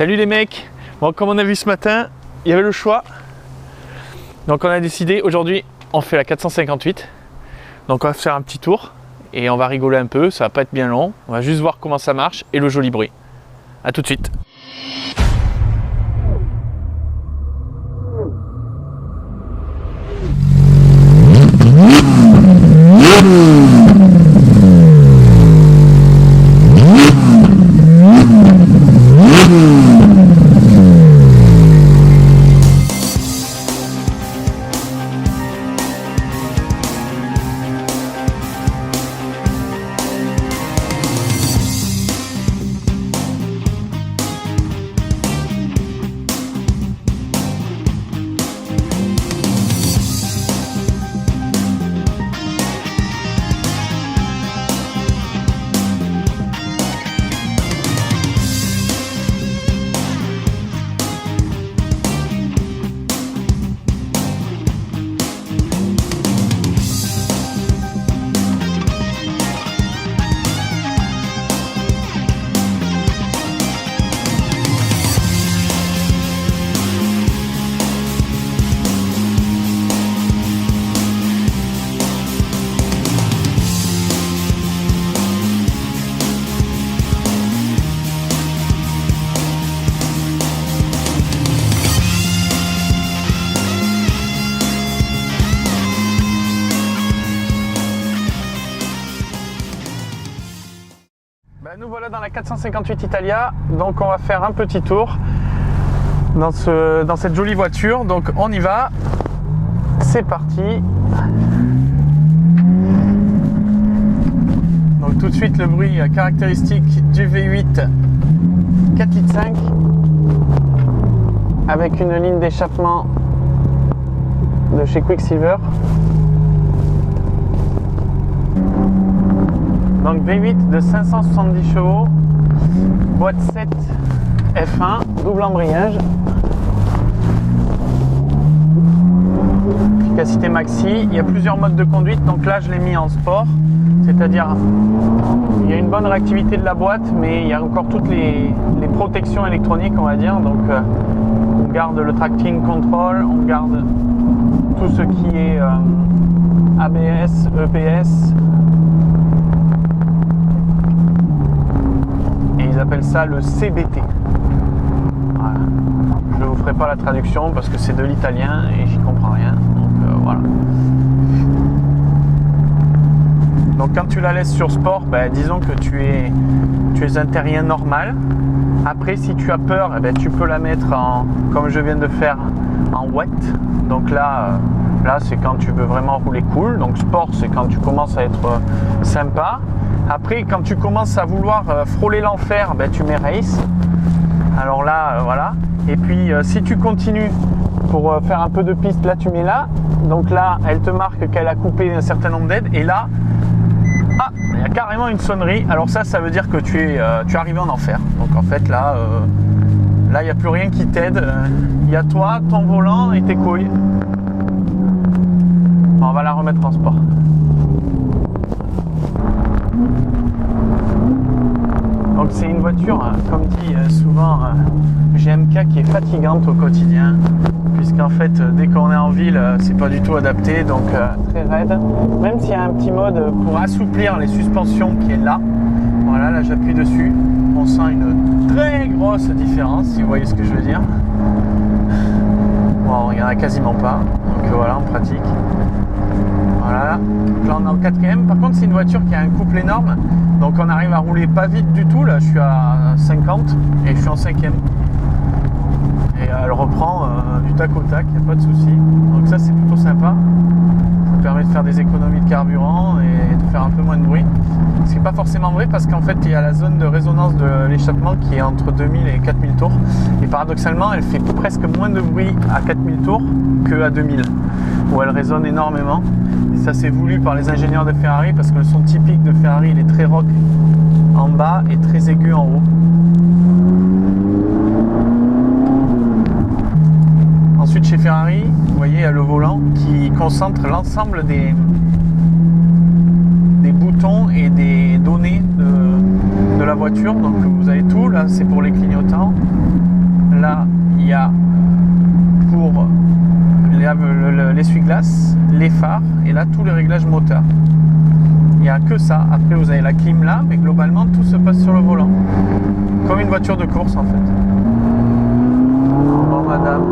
Salut les mecs. Bon, comme on a vu ce matin, il y avait le choix. Donc on a décidé, aujourd'hui on fait la 458. Donc on va faire un petit tour et on va rigoler un peu, ça va pas être bien long. On va juste voir comment ça marche et le joli bruit. A tout de suite. Nous voilà dans la 458 Italia, donc on va faire un petit tour dans cette jolie voiture, donc on y va, c'est parti. Donc tout de suite le bruit caractéristique du V8 4,5 litres avec une ligne d'échappement de chez Quicksilver. Donc V8 de 570 chevaux, boîte 7 F1, double embrayage, efficacité maxi. Il y a plusieurs modes de conduite, donc là je l'ai mis en sport, c'est-à-dire il y a une bonne réactivité de la boîte, mais il y a encore toutes les protections électroniques, on va dire. Donc on garde le tracking control, on garde tout ce qui est ABS, EPS. Ils appellent ça le CBT. Voilà. Je ne vous ferai pas la traduction parce que c'est de l'italien et j'y comprends rien. Donc voilà. Donc quand tu la laisses sur sport, disons que tu es un terrien normal. Après, si tu as peur, tu peux la mettre en, comme je viens de faire, en wet. Donc là c'est quand tu veux vraiment rouler cool. Donc sport, c'est quand tu commences à être sympa. Après, quand tu commences à vouloir frôler l'enfer, tu mets race. Alors là, voilà. Et puis, si tu continues pour faire un peu de piste, là, tu mets là. Donc là, elle te marque qu'elle a coupé un certain nombre d'aides. Et là, il y a carrément une sonnerie. Alors ça veut dire que tu es arrivé en enfer. Donc en fait, là, il n'y a plus rien qui t'aide. Il y a toi, ton volant et tes couilles. Bon, on va la remettre en sport. Donc c'est une voiture, comme dit souvent GMK, qui est fatigante au quotidien, puisqu'en fait dès qu'on est en ville c'est pas du tout adapté, donc très raide, même s'il y a un petit mode pour assouplir les suspensions qui est là. Voilà, là j'appuie dessus, on sent une très grosse différence, si vous voyez ce que je veux dire. Bon, il n'y en a quasiment pas, donc voilà, en pratique. Voilà, donc là on est en 4ème. Par contre c'est une voiture qui a un couple énorme, donc on arrive à rouler pas vite du tout. Là je suis à 50 et je suis en 5ème. Et elle reprend du tac au tac, il n'y a pas de souci. Donc ça c'est plutôt sympa. Ça permet de faire des économies de carburant et de faire un peu moins de bruit. Ce qui n'est pas forcément vrai parce qu'en fait il y a la zone de résonance de l'échappement qui est entre 2000 et 4000 tours. Et paradoxalement elle fait presque moins de bruit à 4000 tours qu'à 2000, où elle résonne énormément. Et ça c'est voulu par les ingénieurs de Ferrari parce que le son typique de Ferrari il est très rock en bas et très aigu en haut. Ensuite chez Ferrari, vous voyez, il y a le volant qui concentre l'ensemble des boutons et des données de la voiture. Donc vous avez tout, là c'est pour les clignotants. l'essuie-glace, les phares et là tous les réglages moteurs. Il n'y a que ça. Après vous avez la clim là, mais globalement tout se passe sur le volant. Comme une voiture de course en fait. Bon madame.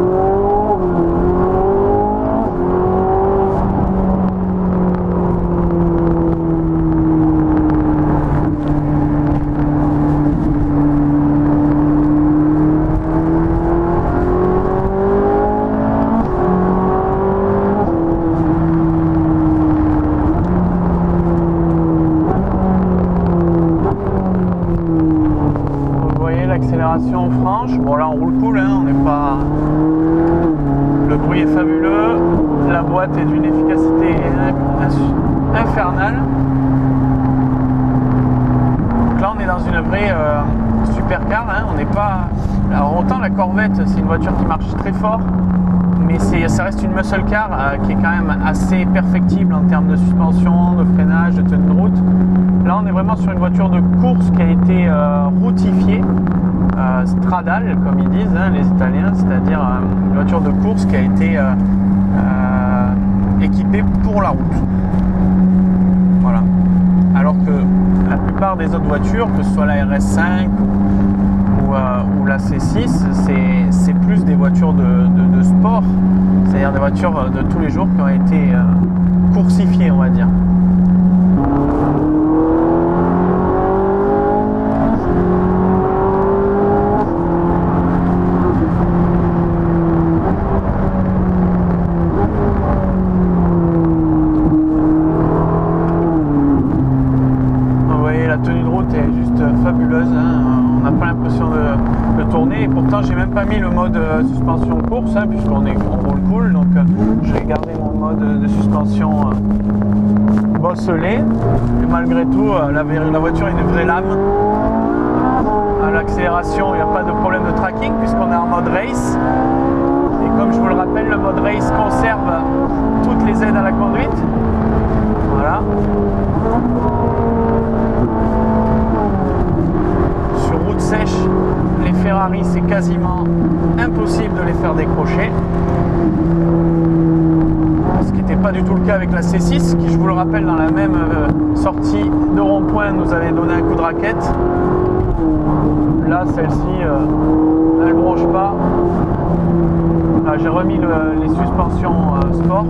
Accélération franche, bon là on roule cool, hein, on n'est pas... Le bruit est fabuleux, la boîte est d'une efficacité infernale. Donc là on est dans une vraie supercar, hein, on n'est pas... Alors autant la Corvette c'est une voiture qui marche très fort, mais ça reste une muscle car qui est quand même assez perfectible en termes de suspension, de freinage, de tenue de route. Là on est vraiment sur une voiture de course qui a été routifiée, stradale comme ils disent hein, les Italiens, c'est-à-dire une voiture de course qui a été équipée pour la route. Voilà. Alors que la plupart des autres voitures, que ce soit la RS5 ou la C6, c'est plus des voitures de sport, c'est-à-dire des voitures de tous les jours qui ont été coursifiées, on va dire. La tenue de route est juste fabuleuse, hein. On n'a pas l'impression de tourner et pourtant j'ai même pas mis le mode suspension course hein, puisqu'on roule cool, donc j'ai gardé mon mode de suspension bosselé et malgré tout la voiture est une vraie lame. À l'accélération il n'y a pas de problème de tracking puisqu'on est en mode race et comme je vous le rappelle le mode race conserve toutes les aides à la conduite. Voilà. Sur route sèche, les Ferrari c'est quasiment impossible de les faire décrocher. Ce qui n'était pas du tout le cas avec la C6 qui, je vous le rappelle, dans la même sortie de rond-point nous avait donné un coup de raquette. Là celle-ci elle ne bronche pas. J'ai remis les suspensions sport.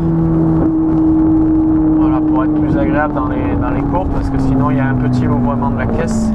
Voilà, pour être plus agréable dans les courbes parce que sinon il y a un petit ouvrement de la caisse.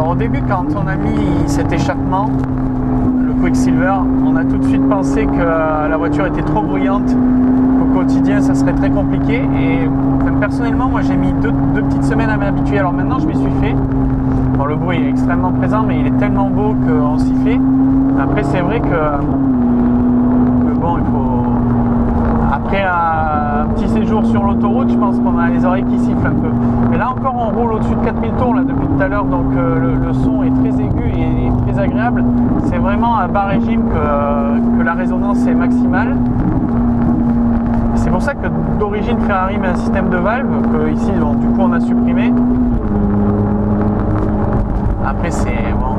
Au début, quand on a mis cet échappement, le Quicksilver, on a tout de suite pensé que la voiture était trop bruyante, qu'au quotidien ça serait très compliqué. Et enfin, personnellement, moi j'ai mis deux petites semaines à m'habituer. Alors maintenant, je m'y suis fait. Bon, le bruit est extrêmement présent, mais il est tellement beau qu'on s'y fait. Après, c'est vrai que bon, il faut. Après un petit séjour sur l'autoroute, je pense qu'on a les oreilles qui sifflent un peu. Mais là encore, on roule au-dessus de 4000 tours là, depuis tout à l'heure, donc le son est très aigu et très agréable. C'est vraiment à bas régime que la résonance est maximale. C'est pour ça que d'origine Ferrari met un système de valve que ici, bon, du coup, on a supprimé. Après, c'est bon.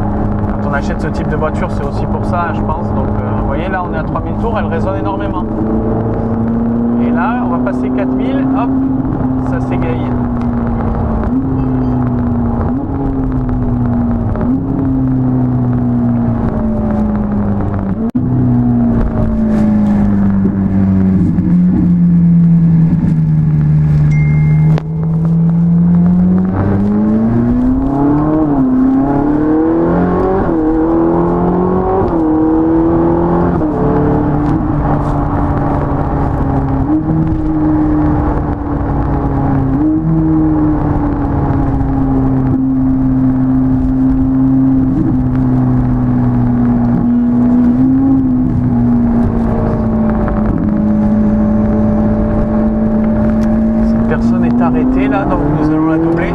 Quand on achète ce type de voiture, c'est aussi pour ça, je pense. Donc, vous voyez, là, on est à 3000 tours, elle résonne énormément. Et là, on va passer 4000, hop, ça s'égaye. là, donc nous allons la doubler.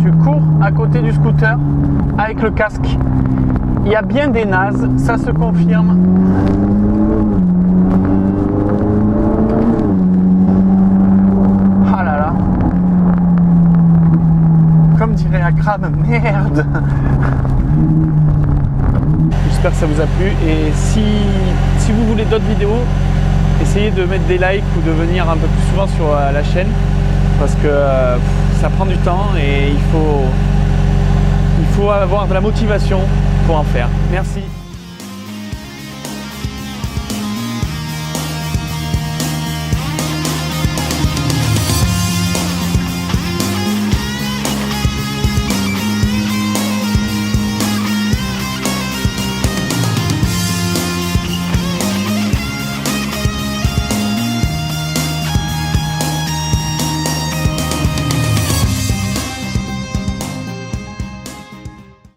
Tu cours à côté du scooter avec le casque. Il y a bien des nazes, ça se confirme. Ah là là. Comme dirait Akram, merde. J'espère que ça vous a plu et si vous voulez d'autres vidéos, essayez de mettre des likes ou de venir un peu plus souvent sur la chaîne parce que ça prend du temps et il faut avoir de la motivation pour en faire. Merci.